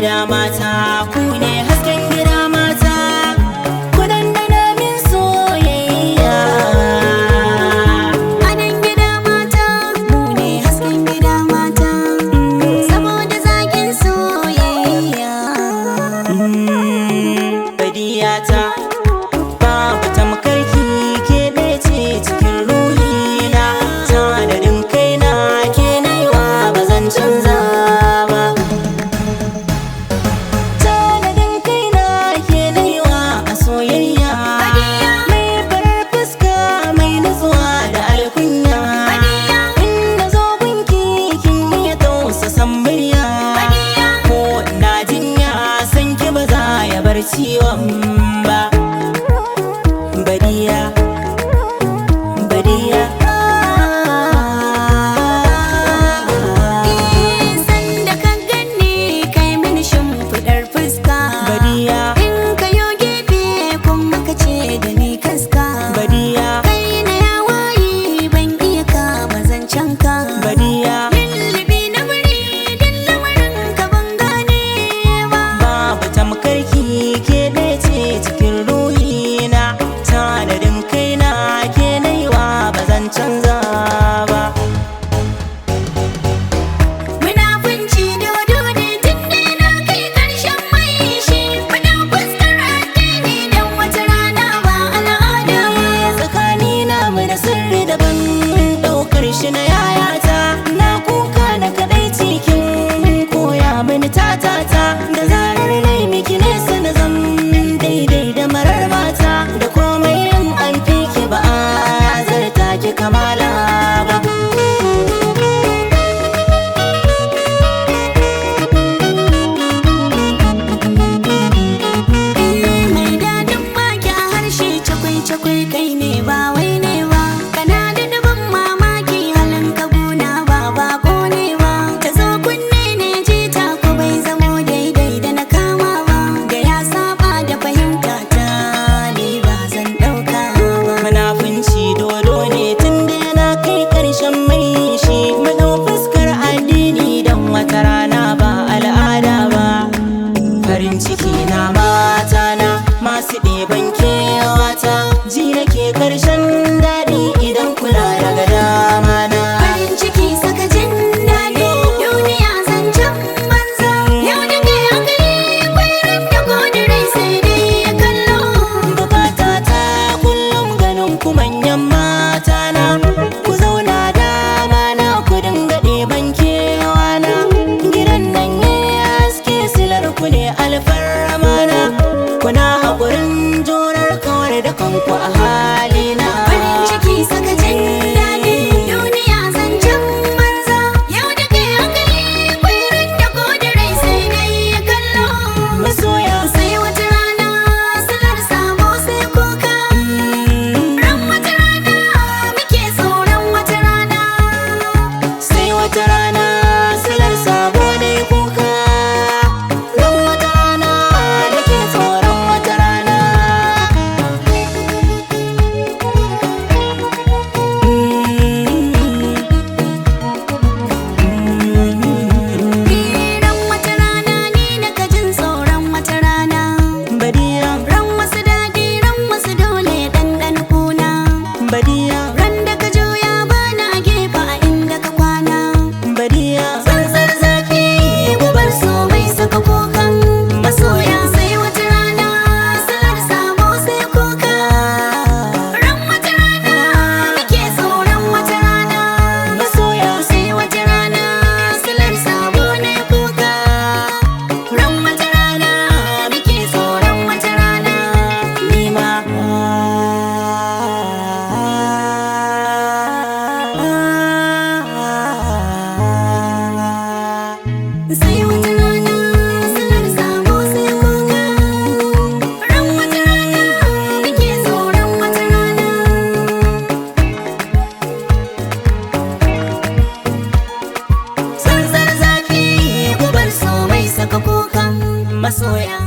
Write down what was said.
gida mata, ku ne hasken gida mata, ku dandana min soyayya. Anan gida mata, mu ne hasken gida mata, saboda zakin soyayya. Badiyata babu tamkarki, ke ɗaya ce cikin ruhina, tanadin kaina ke naiwa ba zan canza ba. Tanadin kaina ke naiwa a soyayya, mai farar fuska mai nutsuwa da alkunya. In na zo gunki kin iya tausasan murya, ko na jinya san ki ba za ya bar ciwon ba. Badiya, Badiya. Sanda ka ganni kai mini shimfiɗar fuska, Badiya, in ka yo gefe kuma ka ce da ni kaska. Badiya, Kai na ya waye ban iya kama zancen ka. Badiya. Lullubi na bari don lamarin ka ban gane ba. Babu tamkarki, ke ɗaya ce cikin ruhina, tanadin kaina ke naiwa ba zan canza ba. Munafunci dodo ne tunda na kai ƙarshen mai shi. Faɗa fuskar addini don wata rana ba al'ada ba. Tsakanina mu da sirri daban, ɗaukar shi na yayata, na kuka na kaɗai cikin koya mini tatata. Da zarar nai miki nesa na zam daidai da marar mata, da komai yin an fi ki ba a zarta ki kamala ba. Mai daɗin baki a harshe cakwai-cakwai kai ne ba wai ne ba. Kana da daban mamaki halin ka guna ba bako ne ba. Ta zo kunne ne ji ta ko bai zamo daidai da na kama ba. Da ya saba da fahimta ta ni ba zan ɗauka ba. Munafunci dodo ne tun da na kai ƙarshen mai shi, mu ɗau fuskar addini don wata rana ba al'ada ba. Farin ciki na mata na masu ɗeban kewata, ji nake ƙarshen daɗi idan kuna daga dama na. Farin ciki saka jin daɗi, duniya zancen banza. Yau da kai hankali kwairan da ƙudurai sai dai ya kallo. Bukata ta kullum ganin ku manyan mata na, ku zauna dama na ku dinga ɗeban kewana. Gidan nan yayi haske silar ku ne alfarma na, kuna haƙurin jurar kawar da kanku a halina. Farin ciki saka jin daɗi, duniya zancen banza. Yau da kai hankali kwairan da ƙudurai sai dai ya kallo. Masoya Sai wata rana salar sabo sai kuka. Ran wata rana muke tsoron wata rana. sai wata rana silar sabo ne kuka, ran wata rana nake tsoron wata rana. Ran wata rana ni naka jin tsoron wata rana. Badiya, Ran wasu daɗi ran wasu dole ɗanɗan kuna. Badiya, Ran da ka juya bana gefe a inda ka kwana. Badiya. Tsantsar zafi gubar so mai saka kokan masoya. Sai wata rana salar sabo sai kuka. Ran wata rana muke tsoron wata rana. Masoya Sai wata rana salar sabo ne kuka. Ran wata rana muke tsoron wata rana. nima Sai wata rana salar sabo sai kuka. Ran wata rana muke tsoron wata rana. Tsantsar zafi gubar so mai saka kukan masoya.